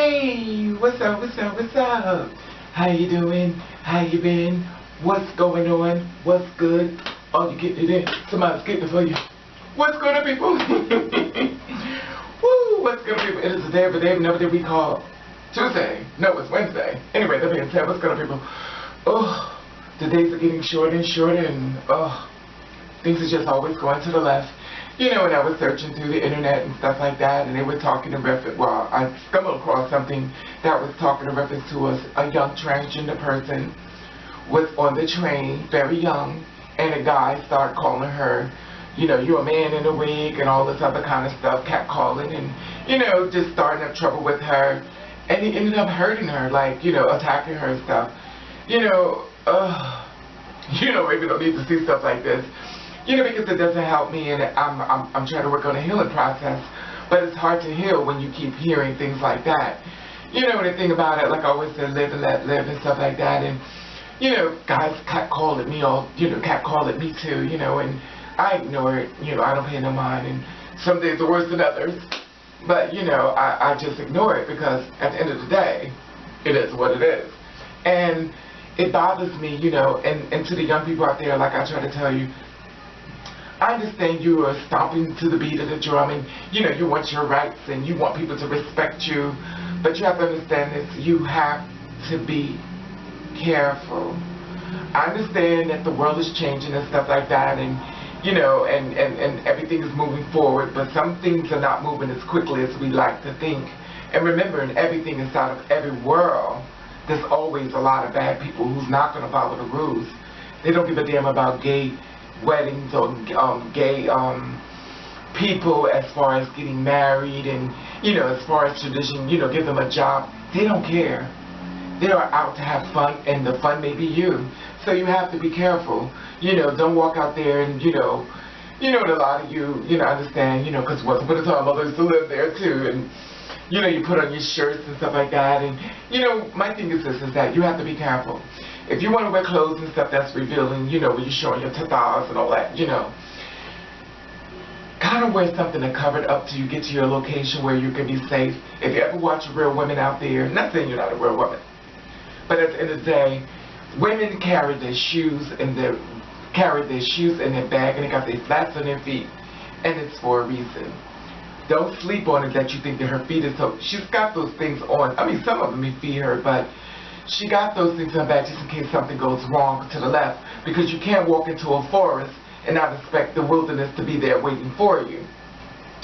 Hey, what's up, what's up, what's up? How you doing? How you been? What's going on? What's good? Oh, you getting it in. Somebody's getting it for you. What's going on, people? Woo, what's going on, people? It is the day of the day, another day we call Tuesday. No, it's Wednesday. Anyway, that being said, what's going on, people? Oh, the days are getting shorter and shorter, and things are just always going to the left. You know, when I was searching through the internet and stuff like that, and they were talking in reference, well, I stumbled across something that was talking in reference to a young transgender person was on the train, very young, and a guy started calling her, you know, you're a man in a wig and all this other kind of stuff, catcalling, and, you know, just starting up trouble with her, and he ended up hurting her, like, you know, attacking her and stuff. You know, maybe don't need to see stuff like this. You know, because it doesn't help me, and I'm trying to work on a healing process, but it's hard to heal when you keep hearing things like that. You know, and the thing about it, like I always said, live and let live and stuff like that, and, you know, guys catcall at me catcall at me too, you know, and I ignore it, you know, I don't pay no mind, and some days are worse than others, but, you know, I just ignore it, because at the end of the day, it is what it is. And it bothers me, you know, and to the young people out there, like I try to tell you, I understand you are stomping to the beat of the drum, and, you know, you want your rights and you want people to respect you, but you have to understand this, you have to be careful. I understand that the world is changing and stuff like that, and, you know, and everything is moving forward, but some things are not moving as quickly as we like to think. And remember, in everything inside of every world, there's always a lot of bad people who's not going to follow the rules. They don't give a damn about gay weddings or gay people as far as getting married, and, you know, as far as tradition, you know, give them a job. They don't care. They are out to have fun, and the fun may be you. So you have to be careful. You know, don't walk out there and, you know, and a lot of you, you know, understand, you know, because once upon a time I used to live there too, and, you know, you put on your shirts and stuff like that, and, you know, my thing is this, is that you have to be careful. If you want to wear clothes and stuff that's revealing, you know, when you're showing your tatas and all that, you know, kind of wear something that covered up till you get to your location where you can be safe. If you ever watch real women out there, not saying you're not a real woman, but at the end of the day, women carry their shoes in their bag, and they got their flats on their feet, and it's for a reason. Don't sleep on it that you think that her feet is so. She's got those things on. I mean, some of them may feed her, but she got those things on back just in case something goes wrong to the left, because you can't walk into a forest and not expect the wilderness to be there waiting for you.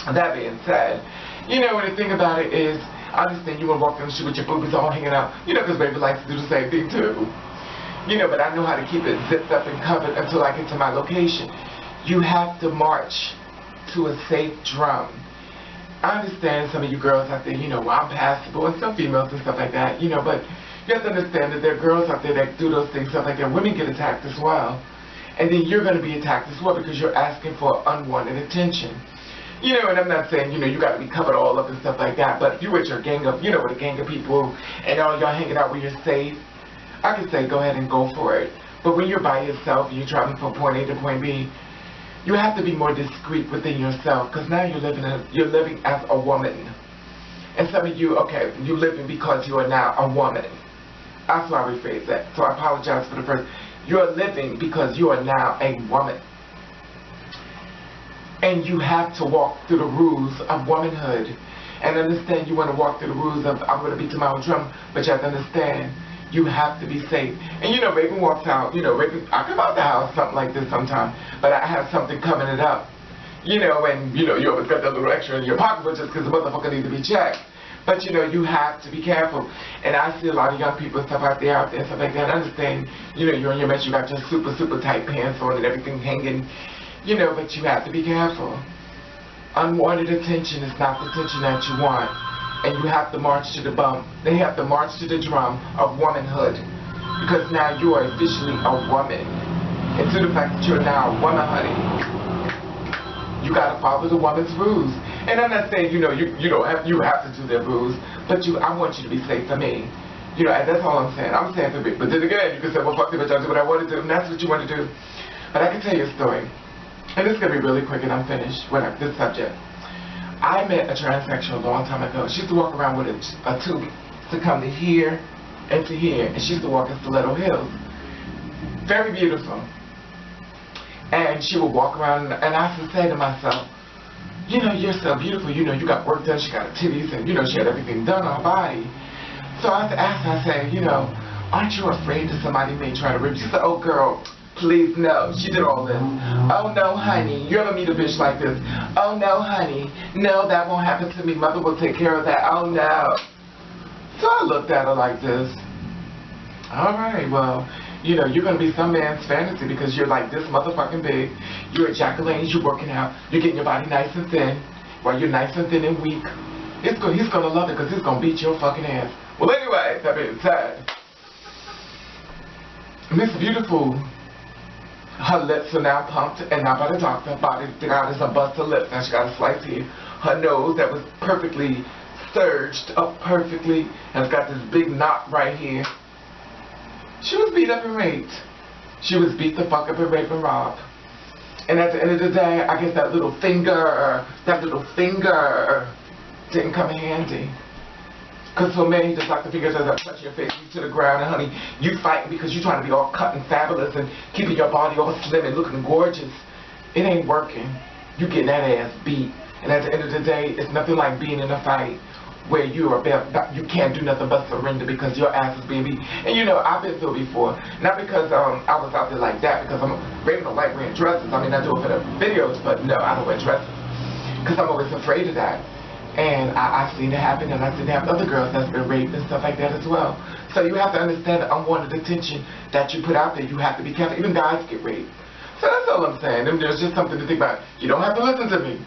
That being said, you know, and the thing about it is, I understand you want to walk down the street with your boobies all hanging out, you know, because baby likes to do the same thing too. You know, but I know how to keep it zipped up and covered until I get to my location. You have to march to a safe drum. I understand some of you girls out there, you know, well, I'm passable, and some females and stuff like that, you know, but you have to understand that there are girls out there that do those things, stuff like that. Women get attacked as well. And then you're going to be attacked as well because you're asking for unwanted attention. You know, and I'm not saying, you know, you got to be covered all up and stuff like that, but if you're with your gang of, you know, with a gang of people and all y'all hanging out where you're safe, I could say go ahead and go for it. But when you're by yourself and you're traveling from point A to point B, you have to be more discreet within yourself, because now you're living as a woman. And some of you, okay, you're living because you are now a woman. That's why I rephrase that. So I apologize for the first. You're living because you are now a woman. And you have to walk through the rules of womanhood. And understand you want to walk through the rules of, I'm going to beat to my own drum, but you have to understand, you have to be safe. And you know, Raven walks out, you know, Raven, I come out the house, something like this sometime, but I have something coming it up. You know, and, you know, you always got that little extra in your pocketbook just because the motherfucker needs to be checked. But, you know, you have to be careful. And I see a lot of young people and stuff out there, and stuff like that. I understand, you know, you're in your mess, you got your super, super tight pants on and everything hanging, you know, but you have to be careful. Unwanted attention is not the attention that you want. And you have to march to the bump. They have to march to the drum of womanhood. Because now you are officially a woman. And to the fact that you're now a woman, honey, you gotta follow the woman's rules. And I'm not saying, you know, you have to do their rules, but I want you to be safe for me. You know, and that's all I'm saying. I'm saying for me. But then again, you can say, well, fuck it, bitch, I'll do what I want to do, and that's what you want to do. But I can tell you a story. And this is going to be really quick, and I'm finished with this subject. I met a transsexual a long time ago. She used to walk around with a tube to come to here and to here, and she used to walk in Stiletto Hills. Very beautiful. And she would walk around, and I used to say to myself, you know, you're so beautiful, you know, you got work done, she got her titties, and, you know, she had everything done on her body. So I used to ask her, I say, you know, aren't you afraid that somebody may try to rip you? She said, oh, girl, please, no. She did all this. Oh, no, honey, you ever meet a bitch like this? Oh, no, honey, no, that won't happen to me. Mother will take care of that. Oh, no. So I looked at her like this. All right, well, you know, you're going to be some man's fantasy because you're like this motherfucking big. You're ejaculating, you're working out, you're getting your body nice and thin. While you're nice and thin and weak, he's going to love it because he's going to beat your fucking ass. Well, anyway, that being said, Miss Beautiful, her lips are now pumped and not by the doctor. Body down is a bust of lips. Now she got a slice here. Her nose that was perfectly surged up perfectly has got this big knot right here. She was beat up and raped. She was beat the fuck up and raped and robbed. And at the end of the day, I guess that little finger didn't come in handy. Because for men, just like the finger doesn't touch your face to the ground, and honey, you fighting because you're trying to be all cut and fabulous and keeping your body all slim and looking gorgeous. It ain't working. You getting that ass beat. And at the end of the day, it's nothing like being in a fight where you can't do nothing but surrender because your ass is being beat. And you know, I've been through before. Not because I was out there like that, because Raven don't like wearing dresses. I mean, I do it for the videos, but no, I don't wear dresses. Because I'm always afraid of that. And I've seen it happen, and I've seen it happen to other girls that's been raped and stuff like that as well. So you have to understand the unwanted attention that you put out there. You have to be careful. Even guys get raped. So that's all I'm saying. And there's just something to think about. You don't have to listen to me.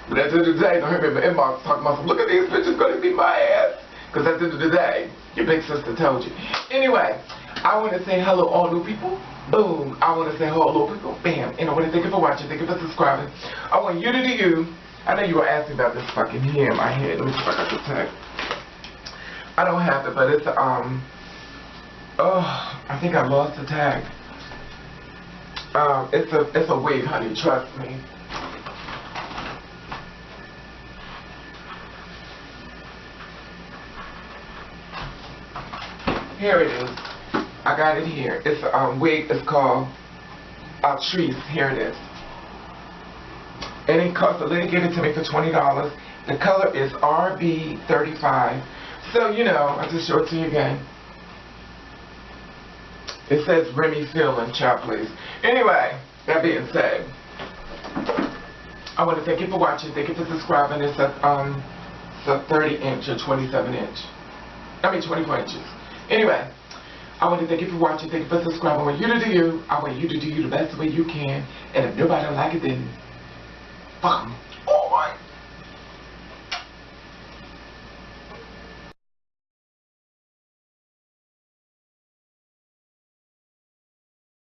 But at the end of the day, don't hear me in my inbox talking about, look at these bitches going to beat my ass. Because at the end of the day, your big sister told you. Anyway, I want to say hello all new people. Boom. I want to say hello people. Bam. And I want to thank you for watching. Thank you for subscribing. I want you to do you. I know you were asking about this fucking hair in my head. Let me see if I got the tag. I don't have it, but it's, I think I lost the tag. It's a wig, honey. Trust me. Here it is. I got it here. It's a wig. It's called Trees. Here it is. And it cost, the lady gave it to me for $20. The color is RB35. So, you know, I just show it to you again. It says Remy Feeling, child, please. Anyway, that being said, I want to thank you for watching. Thank you for subscribing. It's a 30-inch or 27-inch. I mean, 24 inches. Anyway, I want to thank you for watching. Thank you for subscribing. I want you to do you. I want you to do you the best way you can. And if nobody don't like it, then fuck 'em.